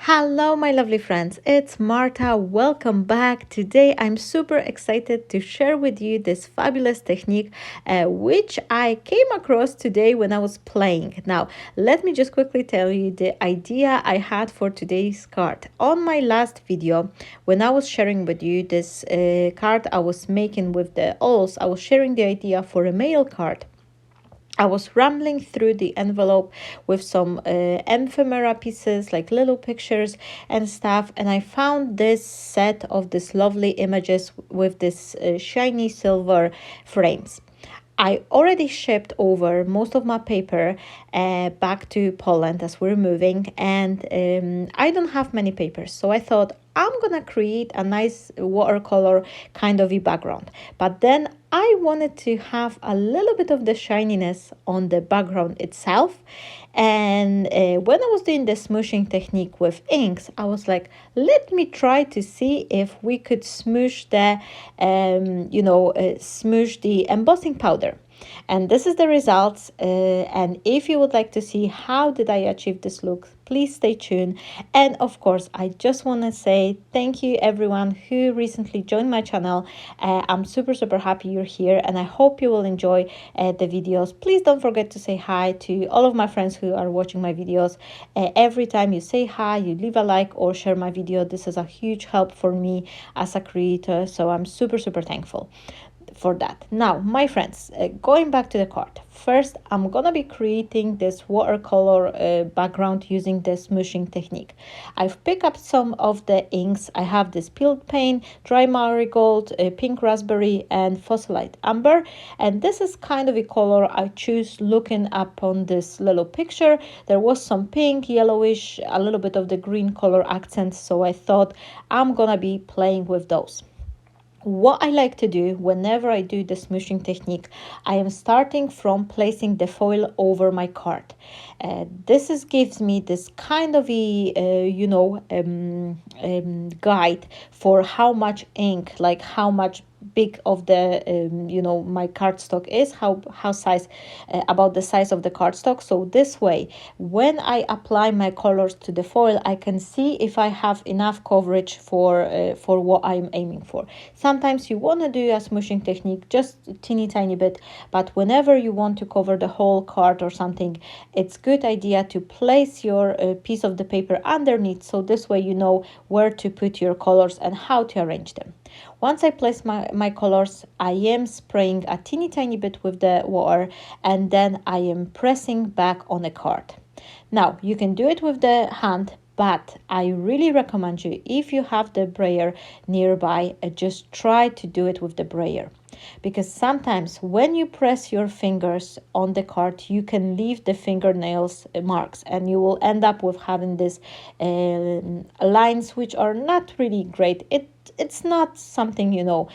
Hello, my lovely friends. It's Marta. Welcome back. Today, I'm super excited to share with you this fabulous technique, which I came across today when I was playing. Now, let me just quickly tell you the idea I had for today's card. On my last video, when I was sharing with you this card I was making with the owls, I was sharing the idea for a mail card. I was rambling through the envelope with some ephemera pieces, like little pictures and stuff, and I found this set of these lovely images with this shiny silver frames. I already shipped over most of my paper back to Poland as we're moving, and I don't have many papers, so I thought I'm gonna create a nice watercolor kind of a background. But then I wanted to have a little bit of the shininess on the background itself. And when I was doing the smooshing technique with inks, I was like, let me try to see if we could smoosh the, smoosh the embossing powder. And this is the results. And if you would like to see how did I achieve this look, please stay tuned. And of course, I just want to say thank you everyone who recently joined my channel. I'm super happy you're here, and I hope you will enjoy the videos. Please don't forget to say hi to all of my friends who are watching my videos. Every time you say hi, you leave a like or share my video. This is a huge help for me as a creator, so I'm super thankful for that. Now, my friends, going back to the card, first I'm gonna be creating this watercolor background using the smooshing technique. I've picked up some of the inks. I have this peeled paint, dry marigold, pink raspberry, and fossilized amber, and this is kind of a color I choose looking upon this little picture. There was some pink, yellowish, a little bit of the green color accents, so I thought I'm gonna be playing with those. What I like to do whenever I do the smooshing technique, I am starting from placing the foil over my card. This gives me this kind of a guide for how much ink, like how much big of the my cardstock is, how size about the size of the cardstock. So this way, when I apply my colors to the foil, I can see if I have enough coverage for what I'm aiming for. Sometimes you want to do a smooshing technique just a teeny tiny bit, but whenever you want to cover the whole card or something, it's good idea to place your piece of the paper underneath, so this way you know where to put your colors and how to arrange them. Once I place my colors, I am spraying a teeny tiny bit with the water, and then I am pressing back on the card. Now, you can do it with the hand, but I really recommend you, if you have the brayer nearby, just try to do it with the brayer. Because sometimes when you press your fingers on the card, you can leave the fingernails marks, and you will end up with having these lines which are not really great. It's not something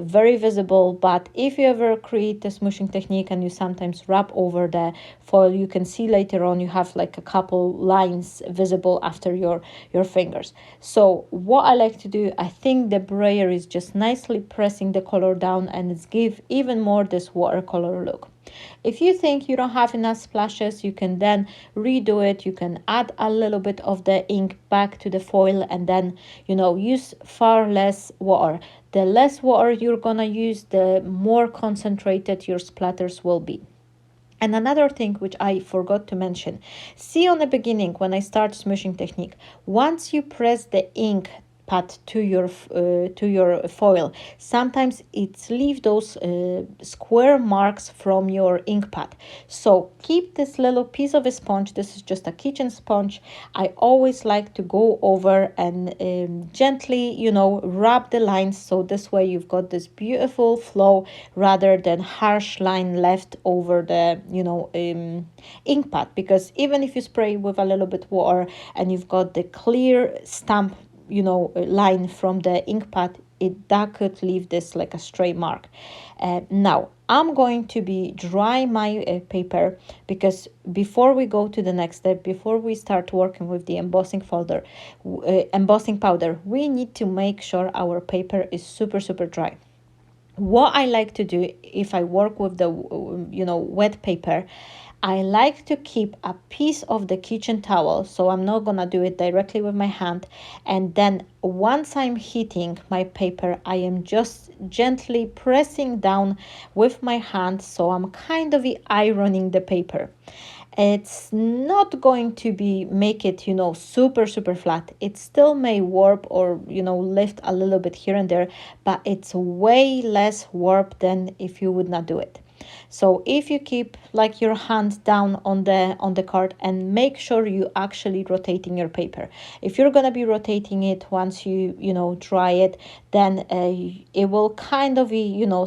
very visible, but if you ever create a smooshing technique and you sometimes rub over the foil, you can see later on you have like a couple lines visible after your fingers. So what I like to do, I think the brayer is just nicely pressing the color down, and it's give even more this watercolor look. If you think you don't have enough splashes, you can then redo it. You can add a little bit of the ink back to the foil, and then use far less water. The less water you're gonna use, the more concentrated your splatters will be. And another thing which I forgot to mention, see on the beginning when I start smooshing technique, once you press the ink pad to your foil, sometimes it's leave those square marks from your ink pad. So keep this little piece of a sponge. This is just a kitchen sponge. I always like to go over and gently rub the lines, so this way you've got this beautiful flow rather than harsh line left over the ink pad. Because even if you spray with a little bit water and you've got the clear stamp line from the ink pad, that could leave this like a stray mark. Now I'm going to be dry my paper, because before we go to the next step, before we start working with the embossing powder, we need to make sure our paper is super dry. What I like to do if I work with the wet paper, I like to keep a piece of the kitchen towel, so I'm not gonna do it directly with my hand, and then once I'm heating my paper, I am just gently pressing down with my hand, so I'm kind of ironing the paper. It's not going to be make it super flat. It still may warp or lift a little bit here and there, but it's way less warp than if you would not do it. So if you keep like your hand down on the card, and make sure you actually rotating your paper. If you're gonna be rotating it once you dry it, then it will kind of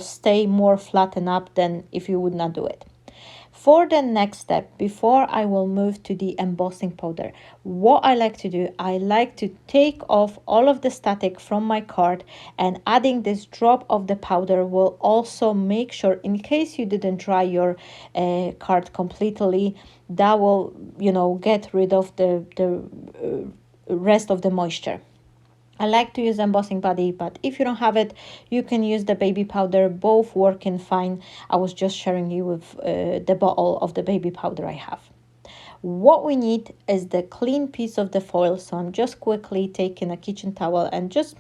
stay more flattened up than if you would not do it. For the next step, before I will move to the embossing powder, what I like to do, I like to take off all of the static from my card, and adding this drop of the powder will also make sure, in case you didn't dry your card completely, that will get rid of the rest of the moisture. I like to use embossing putty, but if you don't have it, you can use the baby powder. Both working fine. I was just sharing you with the bottle of the baby powder I have. What we need is the clean piece of the foil. So I'm just quickly taking a kitchen towel and just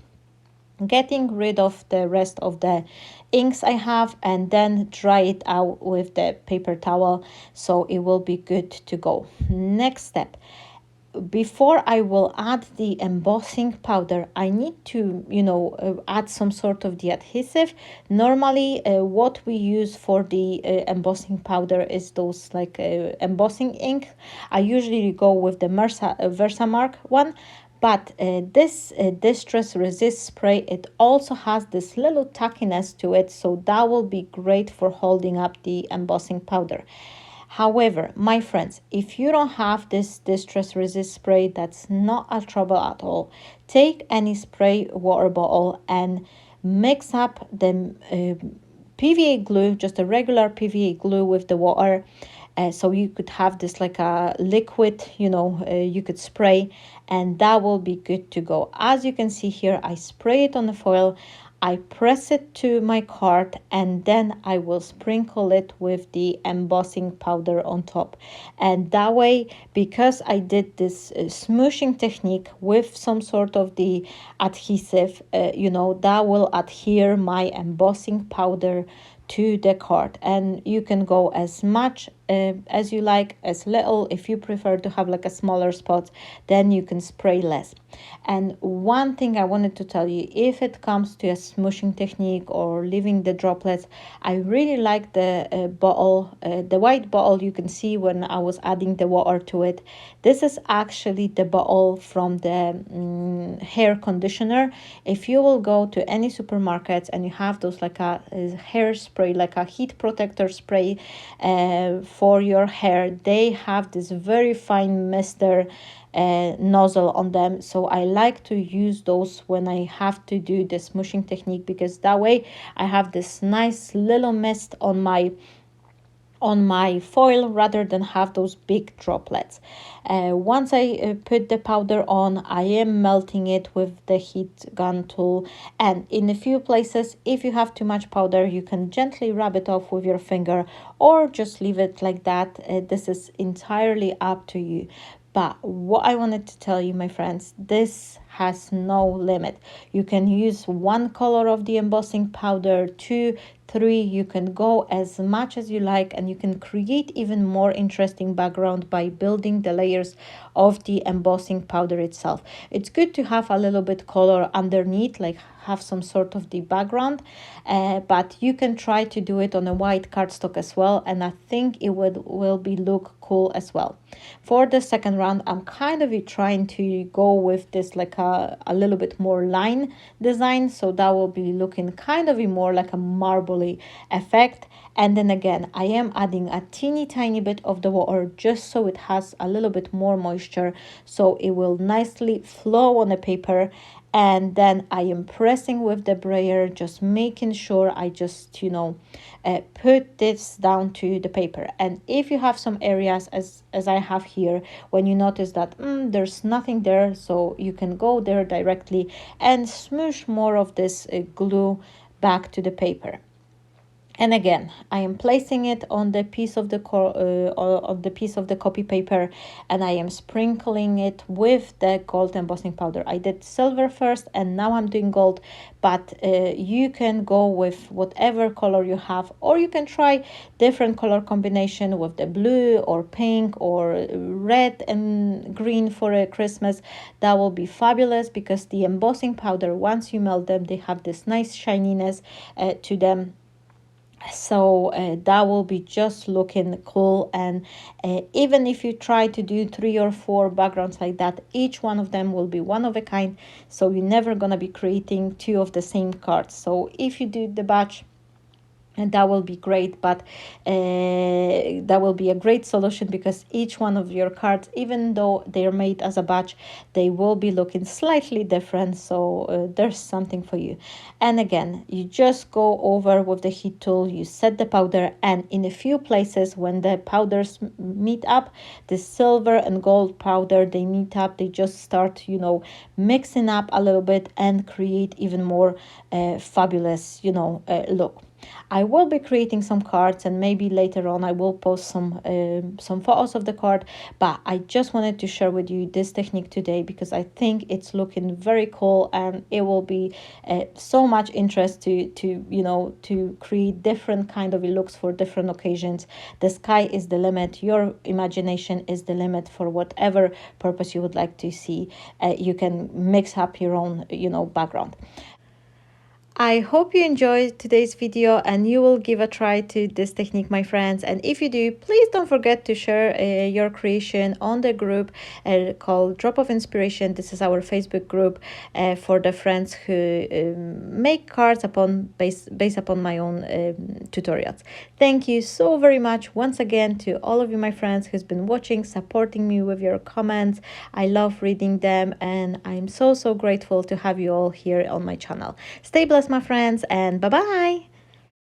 getting rid of the rest of the inks I have, and then dry it out with the paper towel, so it will be good to go. Next step, before I will add the embossing powder, I need to add some sort of the adhesive. Normally what we use for the embossing powder is those like embossing ink. I usually go with the Versamark one, but this distress resist spray, it also has this little tackiness to it, so that will be great for holding up the embossing powder. However, my friends, if you don't have this distress resist spray, that's not a trouble at all. Take any spray water bottle and mix up the PVA glue, just a regular PVA glue with the water. So you could have this like a liquid, you could spray, and that will be good to go. As you can see here, I spray it on the foil. I press it to my card, and then I will sprinkle it with the embossing powder on top. And that way, because I did this smooshing technique with some sort of the adhesive, that will adhere my embossing powder to the card. And you can go as much as you like, as little. If you prefer to have like a smaller spot, then you can spray less. And one thing I wanted to tell you, if it comes to a smooshing technique or leaving the droplets, I really like the bottle, the white bottle you can see when I was adding the water to it. This is actually the bottle from the hair conditioner. If you will go to any supermarkets and you have those like a hair spray, like a heat protector spray for your hair, they have this very fine mister nozzle on them. So I like to use those when I have to do the smooshing technique, because that way I have this nice little mist on my foil rather than have those big droplets. Once I put the powder on, I am melting it with the heat gun tool, and in a few places, if you have too much powder, you can gently rub it off with your finger or just leave it like that. This is entirely up to you. But what I wanted to tell you, my friends, this has no limit. You can use one color of the embossing powder, 2, 3, you can go as much as you like, and you can create even more interesting background by building the layers of the embossing powder itself. It's good to have a little bit color underneath, like have some sort of the background, but you can try to do it on a white cardstock as well, and I think it will be look cool as well. For the second round, I'm kind of trying to go with this like a little bit more line design, so that will be looking kind of more like a marbly effect. And then again, I am adding a teeny tiny bit of the water just so it has a little bit more moisture, so it will nicely flow on the paper. And then I am pressing with the brayer, just making sure I just put this down to the paper. And if you have some areas as I have here, when you notice that there's nothing there, so you can go there directly and smoosh more of this glue back to the paper. And again, I am placing it on the piece of the on the piece of the copy paper, and I am sprinkling it with the gold embossing powder. I did silver first, and now I'm doing gold, but you can go with whatever color you have, or you can try different color combination with the blue or pink or red and green for a Christmas. That will be fabulous, because the embossing powder, once you melt them, they have this nice shininess to them. So that will be just looking cool. And even if you try to do 3 or 4 backgrounds like that, each one of them will be one of a kind, so you're never gonna be creating 2 of the same cards. So if you do the batch, and that will be great, but that will be a great solution, because each one of your cards, even though they're made as a batch, they will be looking slightly different. So there's something for you. And again, you just go over with the heat tool, you set the powder, and in a few places when the powders meet up, the silver and gold powder, they meet up, they just start, you know, mixing up a little bit and create even more fabulous, you know, look. I will be creating some cards, and maybe later on I will post some photos of the card, but I just wanted to share with you this technique today, because I think it's looking very cool, and it will be so much interest to you know, to create different kind of looks for different occasions. The sky is the limit. Your imagination is the limit for whatever purpose you would like to see. You can mix up your own, you know, background. I hope you enjoyed today's video and you will give a try to this technique, my friends. And if you do, please don't forget to share your creation on the group called Drop of Inspiration. This is our Facebook group for the friends who make cards based upon my own tutorials. Thank you so very much once again to all of you, my friends, who's been watching, supporting me with your comments. I love reading them, and I'm so grateful to have you all here on my channel. Stay blessed, my friends, and bye bye.